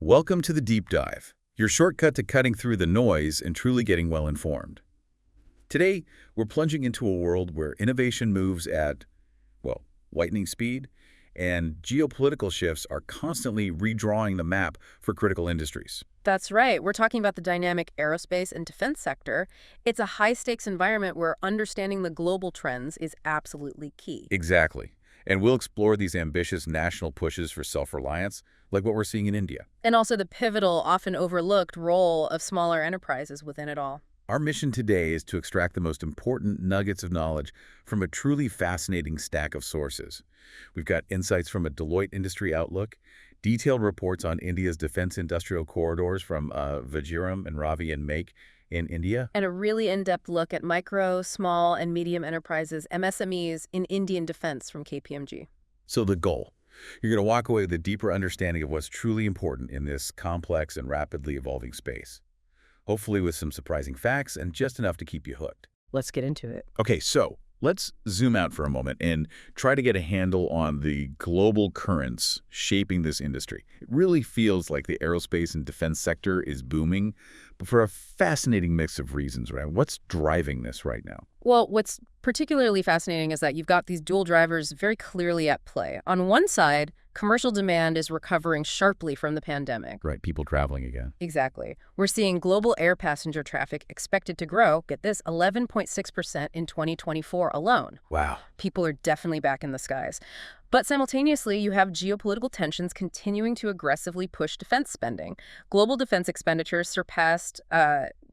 Welcome to the Deep Dive, your shortcut to cutting through the noise and truly getting well informed. Today, we're plunging into a world where innovation moves at, well, lightning speed, and geopolitical shifts are constantly redrawing the map for critical industries. That's right. We're talking about the dynamic aerospace and defense sector. It's a high-stakes environment where understanding the global trends is absolutely key. Exactly. And we'll explore these ambitious national pushes for self-reliance, like what we're seeing in India. And also the pivotal, often overlooked role of smaller enterprises within it all. Our mission today is to extract the most important nuggets of knowledge from a truly fascinating stack of sources. We've got insights from a Deloitte Industry Outlook, detailed reports on India's defense industrial corridors from Vajiram and Ravi and Make in India. And a really in-depth look at micro, small, and medium enterprises, MSMEs, in Indian defense from KPMG. So the goal. You're going to walk away with a deeper understanding of what's truly important in this complex and rapidly evolving space. Hopefully with some surprising facts and just enough to keep you hooked. Let's get into it. Okay, so let's zoom out for a moment and try to get a handle on the global currents shaping this industry. It really feels like the aerospace and defense sector is booming, but for a fascinating mix of reasons, right? What's driving this right now? Well, what's particularly fascinating is that you've got these dual drivers very clearly at play. On one side, commercial demand is recovering sharply from the pandemic. Right, people traveling again. Exactly. We're seeing global air passenger traffic expected to grow, get this, 11.6% in 2024 alone. Wow. People are definitely back in the skies. But simultaneously, you have geopolitical tensions continuing to aggressively push defense spending. Global defense expenditures surpassed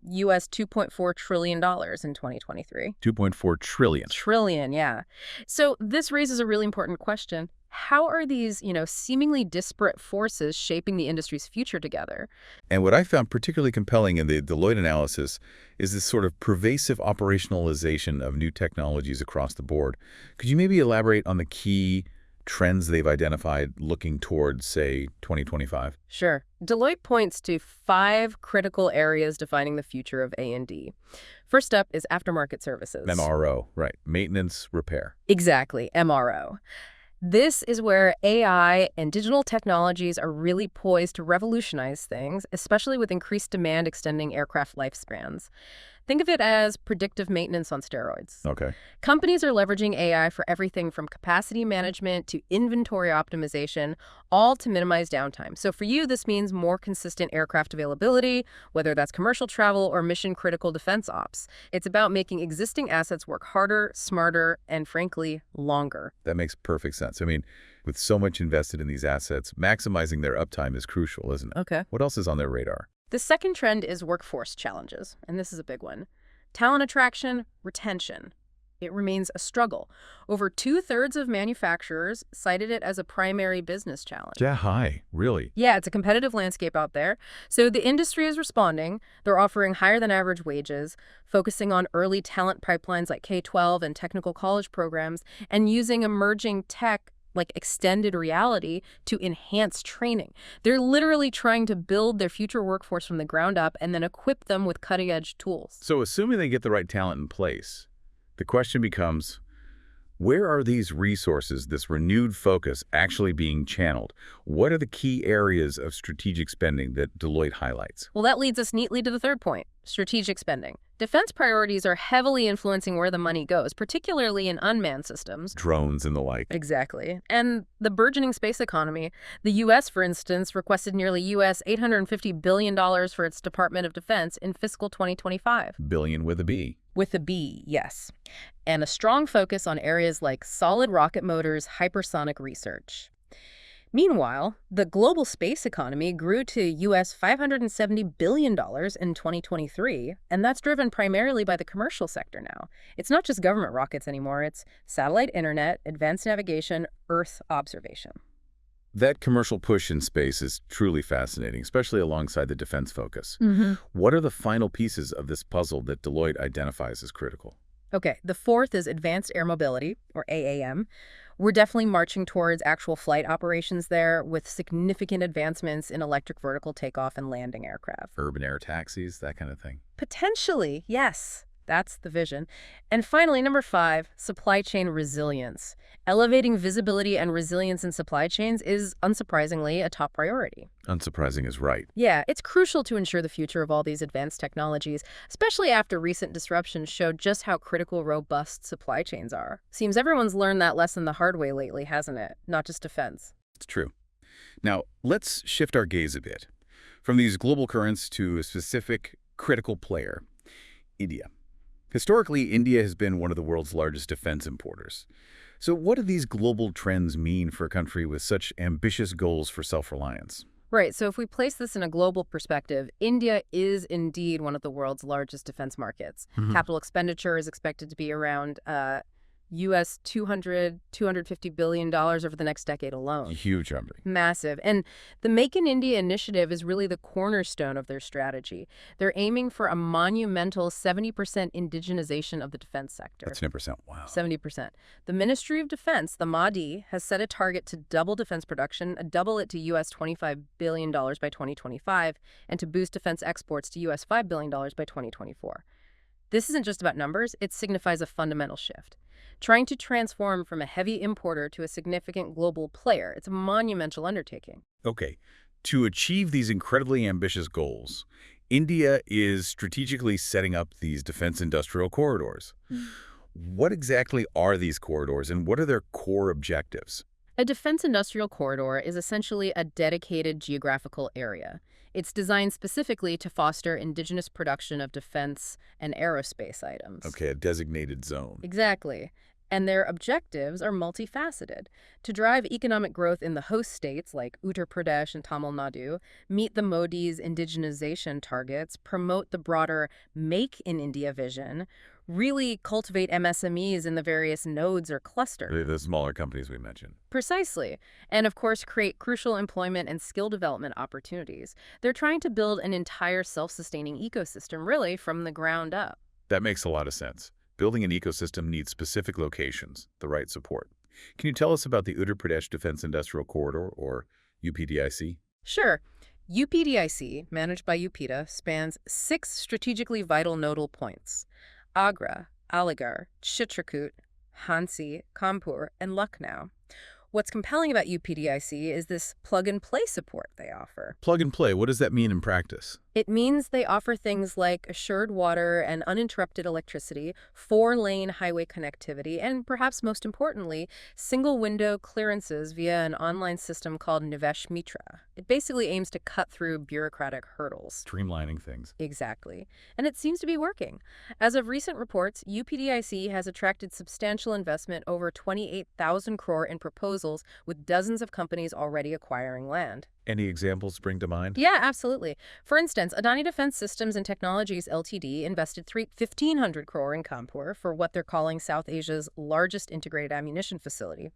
U.S. $2.4 trillion in 2023. 2.4 trillion. Trillion, yeah. So this raises a really important question. How are these, seemingly disparate forces shaping the industry's future together? And what I found particularly compelling in the Deloitte analysis is this sort of pervasive operationalization of new technologies across the board. Could you maybe elaborate on the key trends they've identified looking towards, say, 2025? Sure. Deloitte points to 5 critical areas defining the future of A&D. First up is aftermarket services. MRO, right. Maintenance, repair. Exactly, MRO. This is where AI and digital technologies are really poised to revolutionize things, especially with increased demand extending aircraft lifespans. Think of it as predictive maintenance on steroids. Okay. Companies are leveraging AI for everything from capacity management to inventory optimization, all to minimize downtime. So for you, this means more consistent aircraft availability, whether that's commercial travel or mission-critical defense ops. It's about making existing assets work harder, smarter, and frankly, longer. That makes perfect sense. I mean, with so much invested in these assets, maximizing their uptime is crucial, isn't it? Okay. What else is on their radar? The second trend is workforce challenges, and this is a big one. Talent attraction, retention. It remains a struggle. Over 2/3 of manufacturers cited it as a primary business challenge. Yeah, hi. Really? Yeah, it's a competitive landscape out there. So the industry is responding. They're offering higher than average wages, focusing on early talent pipelines like K-12 and technical college programs, and using emerging tech like extended reality to enhance training. They're literally trying to build their future workforce from the ground up and then equip them with cutting-edge tools. So assuming they get the right talent in place, the question becomes, where are these resources, this renewed focus, actually being channeled? What are the key areas of strategic spending that Deloitte highlights? Well, that leads us neatly to the third point, strategic spending. Defense priorities are heavily influencing where the money goes, particularly in unmanned systems. Drones and the like. Exactly. And the burgeoning space economy. The U.S., for instance, requested nearly U.S. $850 billion for its Department of Defense in fiscal 2025. Billion with a B. With a B, yes. And a strong focus on areas like solid rocket motors, hypersonic research. Meanwhile, the global space economy grew to U.S. $570 billion in 2023, and that's driven primarily by the commercial sector now. It's not just government rockets anymore, it's satellite internet, advanced navigation, Earth observation. That commercial push in space is truly fascinating, especially alongside the defense focus. Mm-hmm. What are the final pieces of this puzzle that Deloitte identifies as critical? Okay, the fourth is advanced air mobility, or AAM. We're definitely marching towards actual flight operations there with significant advancements in electric vertical takeoff and landing aircraft. Urban air taxis, that kind of thing. Potentially, yes. That's the vision. And finally, number 5, supply chain resilience. Elevating visibility and resilience in supply chains is, unsurprisingly, a top priority. Unsurprising is right. Yeah, it's crucial to ensure the future of all these advanced technologies, especially after recent disruptions showed just how critical robust supply chains are. Seems everyone's learned that lesson the hard way lately, hasn't it? Not just defense. It's true. Now, let's shift our gaze a bit from these global currents to a specific critical player, India. Historically, India has been one of the world's largest defense importers. So what do these global trends mean for a country with such ambitious goals for self-reliance? Right, so if we place this in a global perspective, India is indeed one of the world's largest defense markets. Capital expenditure is expected to be around US $250 billion over the next decade alone. Huge number. Massive. And the Make in India initiative is really the cornerstone of their strategy. They're aiming for a monumental 70% indigenization of the defense sector. That's 10%. Wow. 70%. The Ministry of Defense, the MODI, has set a target to double defense production, double it to US $25 billion by 2025, and to boost defense exports to US $5 billion by 2024. This isn't just about numbers, it signifies a fundamental shift. Trying to transform from a heavy importer to a significant global player, it's a monumental undertaking. Okay. To achieve these incredibly ambitious goals, India is strategically setting up these defense industrial corridors. What exactly are these corridors and what are their core objectives? A defense industrial corridor is essentially a dedicated geographical area. It's designed specifically to foster indigenous production of defense and aerospace items. Okay, a designated zone. Exactly. And their objectives are multifaceted: to drive economic growth in the host states like Uttar Pradesh and Tamil Nadu, meet the Modi's indigenization targets, promote the broader Make in India vision, really cultivate MSMEs in the various nodes or clusters. The smaller companies we mentioned. Precisely. And of course, create crucial employment and skill development opportunities. They're trying to build an entire self-sustaining ecosystem, really, from the ground up. That makes a lot of sense. Building an ecosystem needs specific locations, the right support. Can you tell us about the Uttar Pradesh Defense Industrial Corridor, or UPDIC? Sure. UPDIC, managed by UPIDA, spans 6 strategically vital nodal points: Agra, Aligarh, Chitrakoot, Jhansi, Kanpur, and Lucknow. What's compelling about UPDIC is this plug-and-play support they offer. Plug and play, what does that mean in practice? It means they offer things like assured water and uninterrupted electricity, 4-lane highway connectivity, and perhaps most importantly, single-window clearances via an online system called Nivesh Mitra. It basically aims to cut through bureaucratic hurdles. Streamlining things. Exactly. And it seems to be working. As of recent reports, UPDIC has attracted substantial investment, over 28,000 crore in proposals, with dozens of companies already acquiring land. Any examples spring to mind? Yeah, absolutely. For instance, Adani Defense Systems and Technologies Ltd. Invested 1,500 crore in Kanpur for what they're calling South Asia's largest integrated ammunition facility.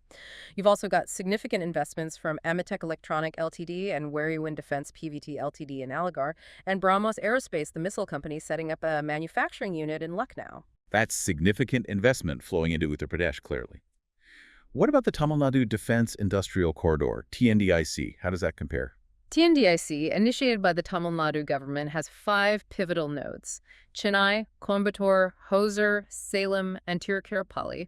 You've also got significant investments from Amitech Electronic Ltd. And Wariwin Defense PVT Ltd. in Aligarh, and BrahMos Aerospace, the missile company, setting up a manufacturing unit in Lucknow. That's significant investment flowing into Uttar Pradesh, clearly. What about the Tamil Nadu Defense Industrial Corridor, TNDIC? How does that compare? TNDIC, initiated by the Tamil Nadu government, has 5 pivotal nodes: Chennai, Coimbatore, Hosur, Salem, and Tiruchirappalli.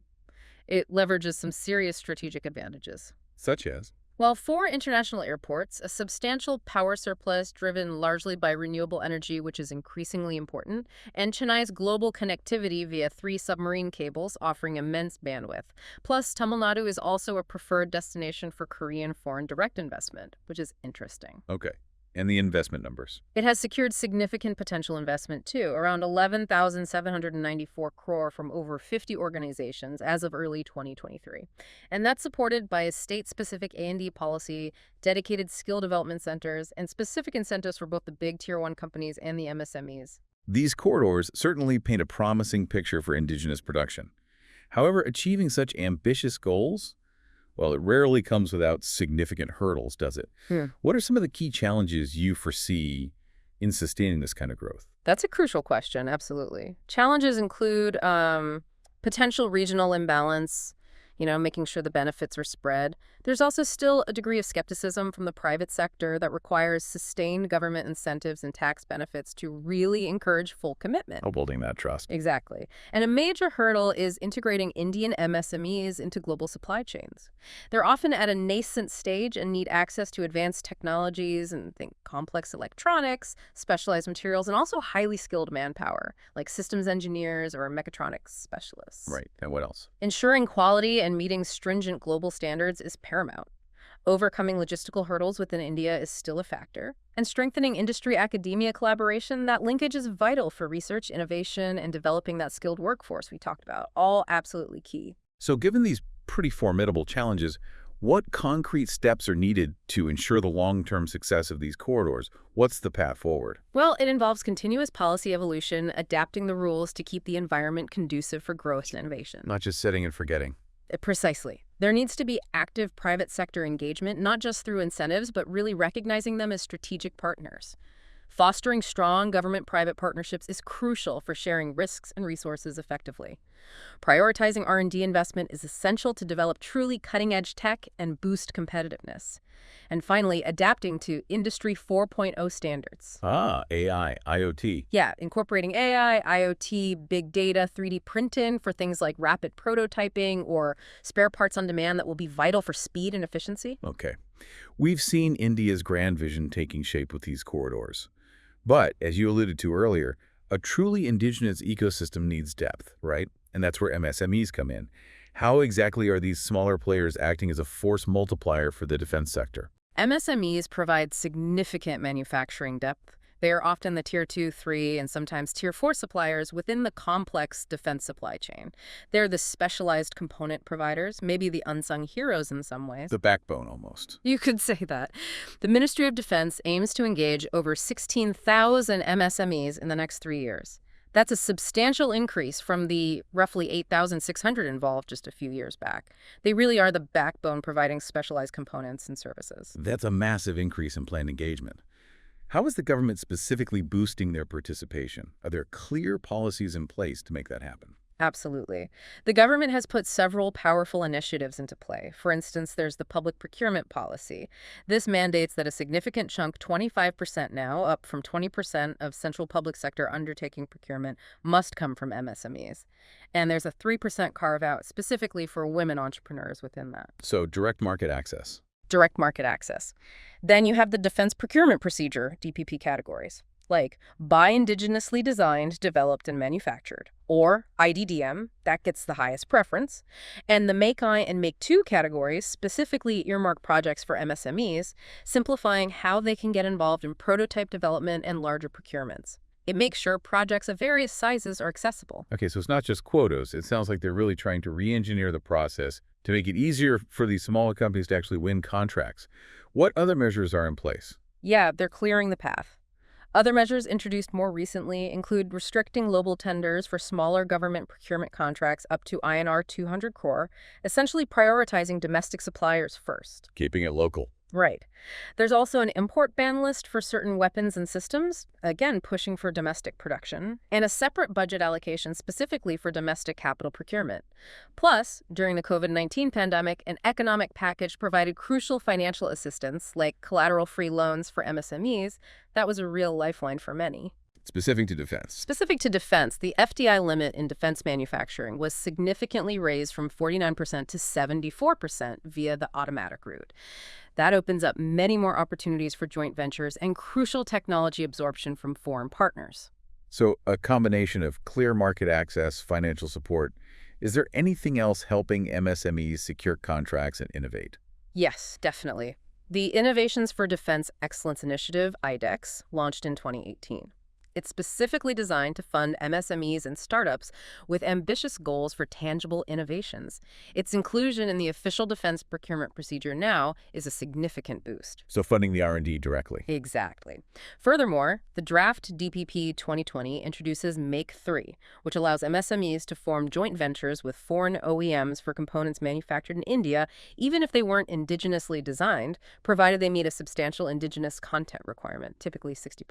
It leverages some serious strategic advantages. Such as? Well, 4 international airports, a substantial power surplus driven largely by renewable energy, which is increasingly important, and Chennai's global connectivity via 3 submarine cables offering immense bandwidth. Plus, Tamil Nadu is also a preferred destination for Korean foreign direct investment, which is interesting. Okay. And the investment numbers? It has secured significant potential investment, too, around 11,794 crore from over 50 organizations as of early 2023. And that's supported by a state-specific A&D policy, dedicated skill development centers, and specific incentives for both the big Tier 1 companies and the MSMEs. These corridors certainly paint a promising picture for indigenous production. However, achieving such ambitious goals, well, it rarely comes without significant hurdles, does it? What are some of the key challenges you foresee in sustaining this kind of growth? That's a crucial question, absolutely. Challenges include potential regional imbalance, making sure the benefits are spread. There's also still a degree of skepticism from the private sector that requires sustained government incentives and tax benefits to really encourage full commitment. Oh, building that trust. Exactly. And a major hurdle is integrating Indian MSMEs into global supply chains. They're often at a nascent stage and need access to advanced technologies and think complex electronics, specialized materials, and also highly skilled manpower, like systems engineers or mechatronics specialists. Right. And what else? Ensuring quality and meeting stringent global standards is paramount. Overcoming logistical hurdles within India is still a factor. And strengthening industry-academia collaboration, that linkage is vital for research, innovation, and developing that skilled workforce we talked about. All absolutely key. So given these pretty formidable challenges, what concrete steps are needed to ensure the long-term success of these corridors? What's the path forward? Well, it involves continuous policy evolution, adapting the rules to keep the environment conducive for growth and innovation. Not just setting and forgetting. Precisely. There needs to be active private sector engagement, not just through incentives, but really recognizing them as strategic partners. Fostering strong government-private partnerships is crucial for sharing risks and resources effectively. Prioritizing R&D investment is essential to develop truly cutting-edge tech and boost competitiveness. And finally, adapting to Industry 4.0 standards. AI, IoT. Yeah, incorporating AI, IoT, big data, 3D printing for things like rapid prototyping or spare parts on demand that will be vital for speed and efficiency. Okay. We've seen India's grand vision taking shape with these corridors. But, as you alluded to earlier, a truly indigenous ecosystem needs depth, right? And that's where MSMEs come in. How exactly are these smaller players acting as a force multiplier for the defense sector? MSMEs provide significant manufacturing depth. They are often the Tier 2, 3, and sometimes Tier 4 suppliers within the complex defense supply chain. They're the specialized component providers, maybe the unsung heroes in some ways. The backbone, almost. You could say that. The Ministry of Defense aims to engage over 16,000 MSMEs in the next 3 years. That's a substantial increase from the roughly 8,600 involved just a few years back. They really are the backbone providing specialized components and services. That's a massive increase in planned engagement. How is the government specifically boosting their participation? Are there clear policies in place to make that happen? Absolutely. The government has put several powerful initiatives into play. For instance, there's the public procurement policy. This mandates that a significant chunk, 25% now, up from 20% of central public sector undertaking procurement, must come from MSMEs. And there's a 3% carve-out specifically for women entrepreneurs within that. So direct market access. Direct market access. Then you have the Defense Procurement Procedure, DPP categories, like buy indigenously designed, developed, and manufactured, or IDDM, that gets the highest preference, and the Make I and Make II categories specifically earmark projects for MSMEs, simplifying how they can get involved in prototype development and larger procurements. It makes sure projects of various sizes are accessible. Okay, so it's not just quotas. It sounds like they're really trying to re-engineer the process to make it easier for these smaller companies to actually win contracts. What other measures are in place? Yeah, they're clearing the path. Other measures introduced more recently include restricting global tenders for smaller government procurement contracts up to INR 200 crore, essentially prioritizing domestic suppliers first. Keeping it local. Right. There's also an import ban list for certain weapons and systems, again pushing for domestic production, and a separate budget allocation specifically for domestic capital procurement. Plus, during the COVID-19 pandemic, an economic package provided crucial financial assistance, like collateral-free loans for MSMEs. That was a real lifeline for many. Specific to defense. Specific to defense, the FDI limit in defense manufacturing was significantly raised from 49% to 74% via the automatic route. That opens up many more opportunities for joint ventures and crucial technology absorption from foreign partners. So a combination of clear market access, financial support. Is there anything else helping MSMEs secure contracts and innovate? Yes, definitely. The Innovations for Defense Excellence Initiative, IDEX, launched in 2018. It's specifically designed to fund MSMEs and startups with ambitious goals for tangible innovations. Its inclusion in the official defense procurement procedure now is a significant boost. So funding the R&D directly. Exactly. Furthermore, the draft DPP 2020 introduces Make III, which allows MSMEs to form joint ventures with foreign OEMs for components manufactured in India, even if they weren't indigenously designed, provided they meet a substantial indigenous content requirement, typically 60%.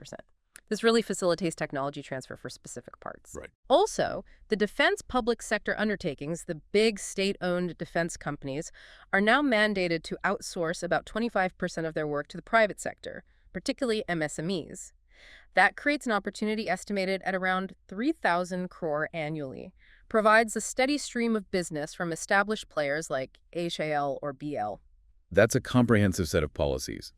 This really facilitates technology transfer for specific parts. Right. Also, the defense public sector undertakings, the big state-owned defense companies, are now mandated to outsource about 25% of their work to the private sector, particularly MSMEs. That creates an opportunity estimated at around 3,000 crore annually, provides a steady stream of business from established players like HAL or BL. That's a comprehensive set of policies.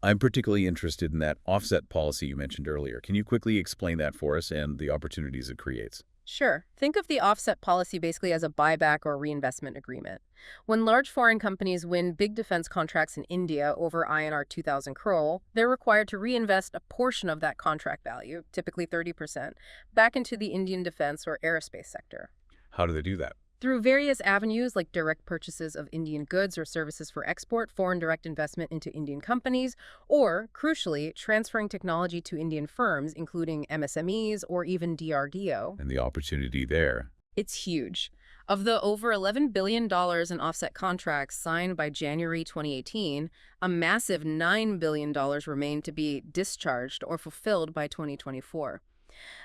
I'm particularly interested in that offset policy you mentioned earlier. Can you quickly explain that for us and the opportunities it creates? Sure. Think of the offset policy basically as a buyback or reinvestment agreement. When large foreign companies win big defense contracts in India over INR 2,000 crore, they're required to reinvest a portion of that contract value, typically 30%, back into the Indian defense or aerospace sector. How do they do that? Through various avenues like direct purchases of Indian goods or services for export, foreign direct investment into Indian companies, or, crucially, transferring technology to Indian firms, including MSMEs or even DRDO. And the opportunity there. It's huge. Of the over $11 billion in offset contracts signed by January 2018, a massive $9 billion remain to be discharged or fulfilled by 2024.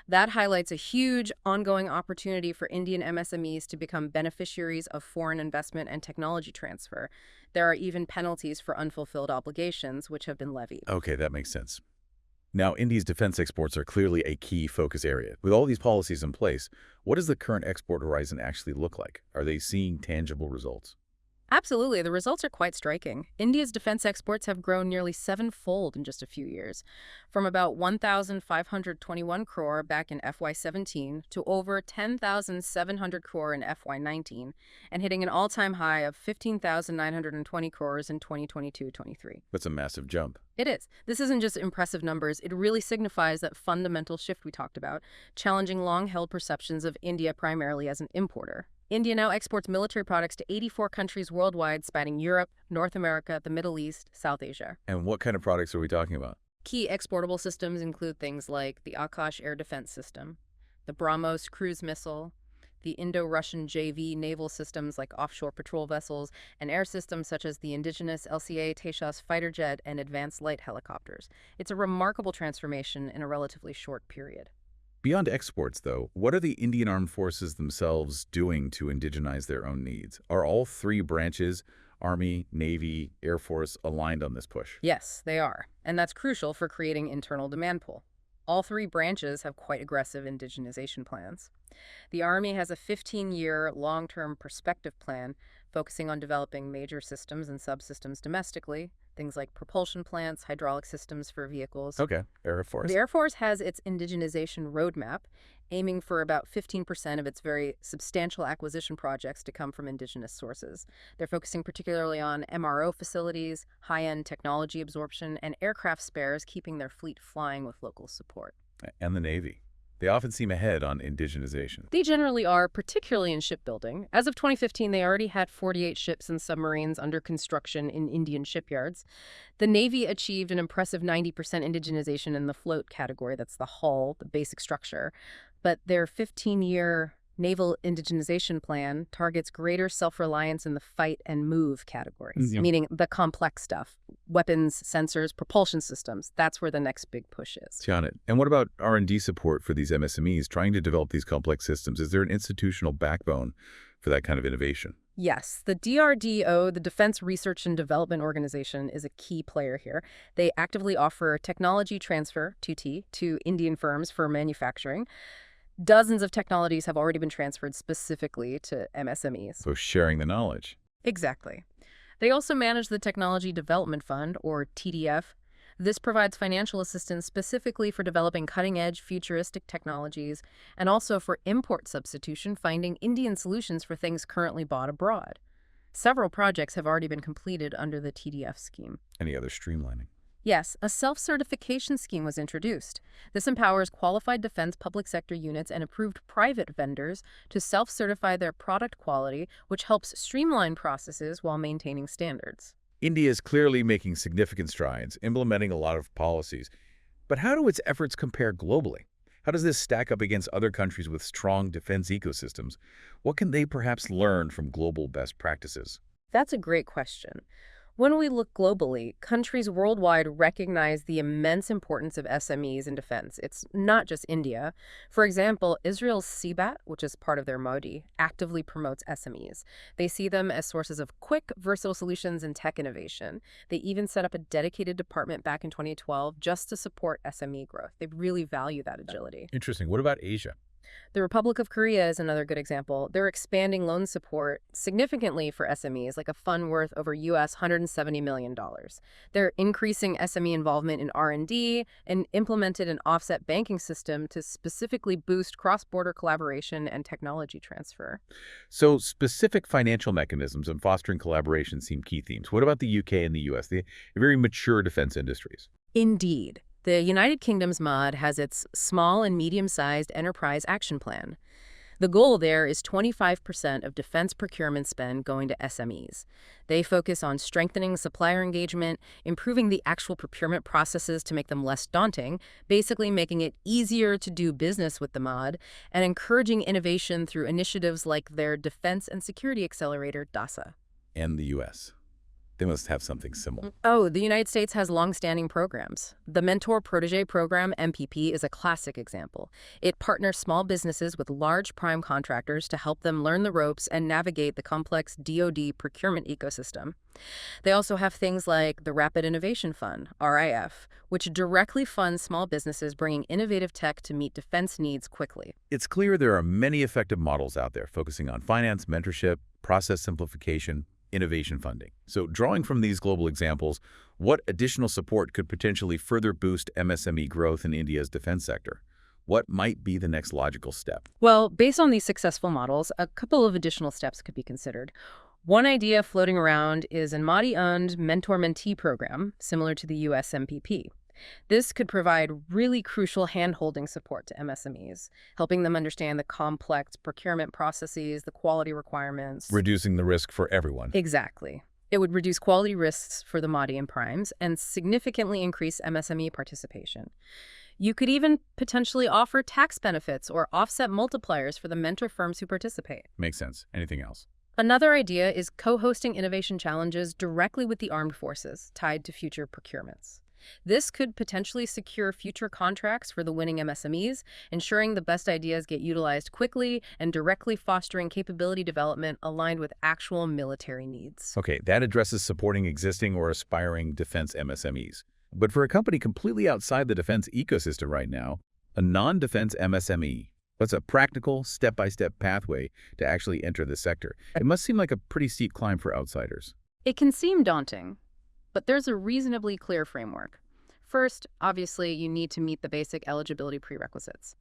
That highlights a huge ongoing opportunity for Indian MSMEs to become beneficiaries of foreign investment and technology transfer. There are even penalties for unfulfilled obligations, which have been levied. Okay, that makes sense. Now, India's defense exports are clearly a key focus area. With all these policies in place, what does the current export horizon actually look like? Are they seeing tangible results? Absolutely. The results are quite striking. India's defense exports have grown nearly sevenfold in just a few years, from about 1,521 crore back in FY17 to over 10,700 crore in FY19, and hitting an all-time high of 15,920 crores in 2022-23. That's a massive jump. It is. This isn't just impressive numbers. It really signifies that fundamental shift we talked about, challenging long-held perceptions of India primarily as an importer. India now exports military products to 84 countries worldwide, spanning Europe, North America, the Middle East, South Asia. And what kind of products are we talking about? Key exportable systems include things like the Akash air defense system, the BrahMos cruise missile, the Indo-Russian JV naval systems like offshore patrol vessels, and air systems such as the indigenous LCA Tejas fighter jet and advanced light helicopters. It's a remarkable transformation in a relatively short period. Beyond exports, though, what are the Indian Armed Forces themselves doing to indigenize their own needs? Are all three branches, Army, Navy, Air Force, aligned on this push? Yes, they are. And that's crucial for creating internal demand pull. All three branches have quite aggressive indigenization plans. The Army has a 15-year long-term perspective plan focusing on developing major systems and subsystems domestically, things like propulsion plants, hydraulic systems for vehicles. Okay, Air Force. The Air Force has its indigenization roadmap, aiming for about 15% of its very substantial acquisition projects to come from indigenous sources. They're focusing particularly on MRO facilities, high-end technology absorption, and aircraft spares, keeping their fleet flying with local support. And the Navy. They often seem ahead on indigenization. They generally are, particularly in shipbuilding. As of 2015, they already had 48 ships and submarines under construction in Indian shipyards. The Navy achieved an impressive 90% indigenization in the float category. That's the hull, the basic structure. But their 15-year naval indigenization plan targets greater self-reliance in the fight and move categories, meaning the complex stuff, weapons, sensors, propulsion systems. That's where the next big push is. Got it. And what about R&D support for these MSMEs trying to develop these complex systems? Is there an institutional backbone for that kind of innovation? Yes, the DRDO, the Defense Research and Development Organization, is a key player here. They actively offer technology transfer, TT, to Indian firms for manufacturing. Dozens of technologies have already been transferred specifically to MSMEs. So sharing the knowledge. Exactly. They also manage the Technology Development Fund, or TDF. This provides financial assistance specifically for developing cutting-edge, futuristic technologies, and also for import substitution, finding Indian solutions for things currently bought abroad. Several projects have already been completed under the TDF scheme. Any other streamlining? Yes, a self-certification scheme was introduced. This empowers qualified defense public sector units and approved private vendors to self-certify their product quality, which helps streamline processes while maintaining standards. India is clearly making significant strides, implementing a lot of policies. But how do its efforts compare globally? How does this stack up against other countries with strong defense ecosystems? What can they perhaps learn from global best practices? That's a great question. When we look globally, countries worldwide recognize the immense importance of SMEs in defense. It's not just India. For example, Israel's CBAT, which is part of their MODI, actively promotes SMEs. They see them as sources of quick, versatile solutions and tech innovation. They even set up a dedicated department back in 2012 just to support SME growth. They really value that agility. Interesting. What about Asia? The Republic of Korea is another good example. They're expanding loan support significantly for SMEs, like a fund worth over US $170 million. They're increasing SME involvement in R&D and implemented an offset banking system to specifically boost cross-border collaboration and technology transfer. So specific financial mechanisms and fostering collaboration seem key themes. What about the UK and the US? They're very mature defense industries. Indeed. The United Kingdom's MOD has its Small and Medium-Sized Enterprise Action Plan. The goal there is 25% of defense procurement spend going to SMEs. They focus on strengthening supplier engagement, improving the actual procurement processes to make them less daunting, basically making it easier to do business with the MOD, and encouraging innovation through initiatives like their Defense and Security Accelerator, DASA. And the US. They must have something similar. Oh, the United States has long-standing programs. The Mentor-Protege Program, MPP, is a classic example. It partners small businesses with large prime contractors to help them learn the ropes and navigate the complex DoD procurement ecosystem. They also have things like the Rapid Innovation Fund, RIF, which directly funds small businesses bringing innovative tech to meet defense needs quickly. It's clear there are many effective models out there focusing on finance, mentorship, process simplification, innovation funding. So drawing from these global examples, what additional support could potentially further boost MSME growth in India's defense sector? What might be the next logical step? Well, based on these successful models, a couple of additional steps could be considered. One idea floating around is an MODI-owned mentor-mentee program, similar to the US MPP. This could provide really crucial hand-holding support to MSMEs, helping them understand the complex procurement processes, the quality requirements. Reducing the risk for everyone. Exactly. It would reduce quality risks for the MODI and primes and significantly increase MSME participation. You could even potentially offer tax benefits or offset multipliers for the mentor firms who participate. Makes sense. Anything else? Another idea is co-hosting innovation challenges directly with the armed forces, tied to future procurements. This could potentially secure future contracts for the winning MSMEs, ensuring the best ideas get utilized quickly and directly fostering capability development aligned with actual military needs. Okay, that addresses supporting existing or aspiring defense MSMEs. But for a company completely outside the defense ecosystem right now, a non-defense MSME, what's a practical, step-by-step pathway to actually enter the sector? It must seem like a pretty steep climb for outsiders. It can seem daunting, but there's a reasonably clear framework. First, obviously, you need to meet the basic eligibility prerequisites.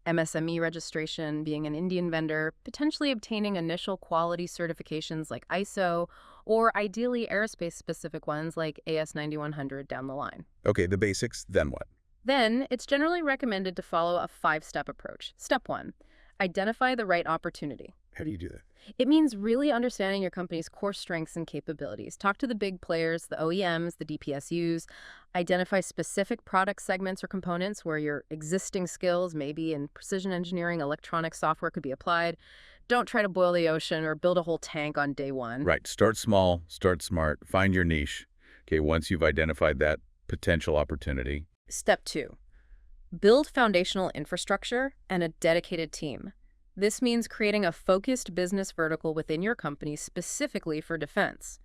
MSME registration, being an Indian vendor, potentially obtaining initial quality certifications like ISO, or ideally aerospace-specific ones like AS9100 down the line. Okay, the basics, then what? Then, it's generally recommended to follow a 5-step approach. Step 1, identify the right opportunity. How do you do that? It means really understanding your company's core strengths and capabilities. Talk to the big players, the OEMs, the DPSUs. Identify specific product segments or components where your existing skills, maybe in precision engineering, electronic software, could be applied. Don't try to boil the ocean or build a whole tank on day one. Right. Start small, start smart, find your niche. Okay, once you've identified that potential opportunity. Step 2, build foundational infrastructure and a dedicated team. This means creating a focused business vertical within your company specifically for defense.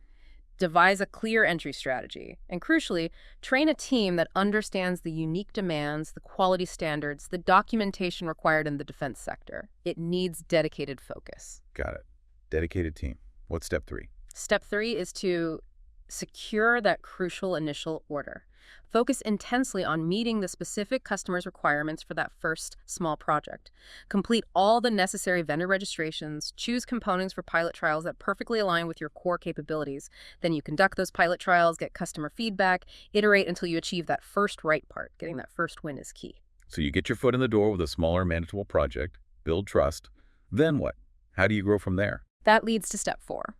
Devise a clear entry strategy, and crucially, train a team that understands the unique demands, the quality standards, the documentation required in the defense sector. It needs dedicated focus. Got it. Dedicated team. What's step 3? Step 3 is to secure that crucial initial order. Focus intensely on meeting the specific customer's requirements for that first small project. Complete all the necessary vendor registrations, choose components for pilot trials that perfectly align with your core capabilities. Then you conduct those pilot trials, get customer feedback, iterate until you achieve that first right part. Getting that first win is key. So you get your foot in the door with a smaller, manageable project, build trust. Then what? How do you grow from there? That leads to step 4.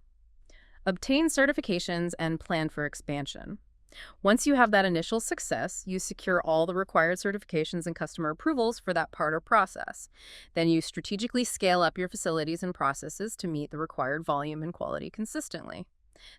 Obtain certifications and plan for expansion. Once you have that initial success, you secure all the required certifications and customer approvals for that part or process. Then you strategically scale up your facilities and processes to meet the required volume and quality consistently.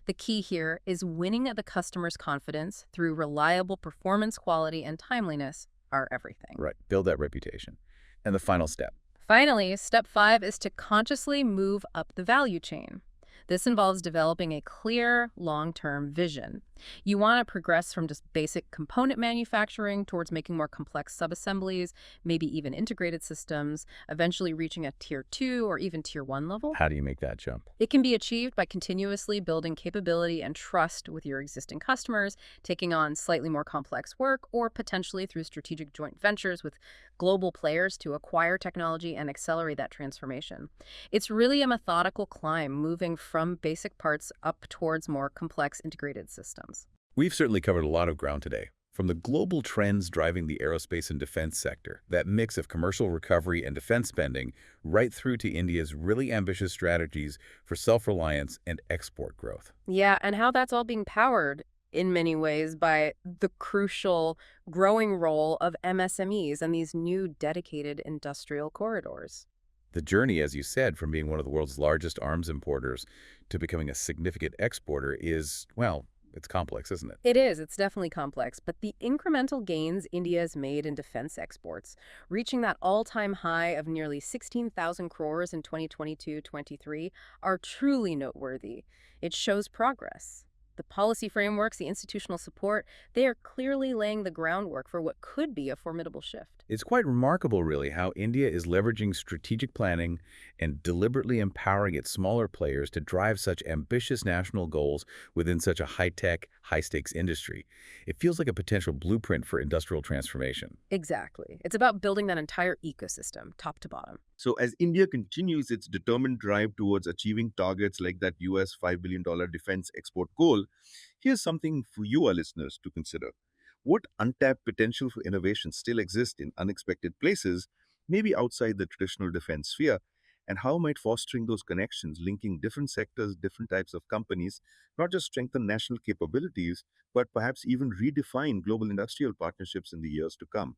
The key here is winning the customer's confidence through reliable performance, quality, and timeliness are everything. Right, build that reputation. And the final step. Finally, step 5 is to consciously move up the value chain. This involves developing a clear, long-term vision. You want to progress from just basic component manufacturing towards making more complex subassemblies, maybe even integrated systems, eventually reaching a tier 2 or even tier 1 level. How do you make that jump? It can be achieved by continuously building capability and trust with your existing customers, taking on slightly more complex work, or potentially through strategic joint ventures with global players to acquire technology and accelerate that transformation. It's really a methodical climb, moving from basic parts up towards more complex integrated systems. We've certainly covered a lot of ground today. From the global trends driving the aerospace and defense sector, that mix of commercial recovery and defense spending, right through to India's really ambitious strategies for self-reliance and export growth. Yeah, and how that's all being powered in many ways by the crucial growing role of MSMEs and these new dedicated industrial corridors. The journey, as you said, from being one of the world's largest arms importers to becoming a significant exporter is, well, it's complex, isn't it? It is. It's definitely complex, but the incremental gains India has made in defense exports, reaching that all-time high of nearly 16,000 crores in 2022-23, are truly noteworthy. It shows progress. The policy frameworks, the institutional support, they are clearly laying the groundwork for what could be a formidable shift. It's quite remarkable, really, how India is leveraging strategic planning and deliberately empowering its smaller players to drive such ambitious national goals within such a high-tech, high-stakes industry. It feels like a potential blueprint for industrial transformation. Exactly. It's about building that entire ecosystem, top to bottom. So, as India continues its determined drive towards achieving targets like that US $5 billion defense export goal, here's something for you, our listeners, to consider. What untapped potential for innovation still exists in unexpected places, maybe outside the traditional defense sphere? And how might fostering those connections, linking different sectors, different types of companies, not just strengthen national capabilities, but perhaps even redefine global industrial partnerships in the years to come?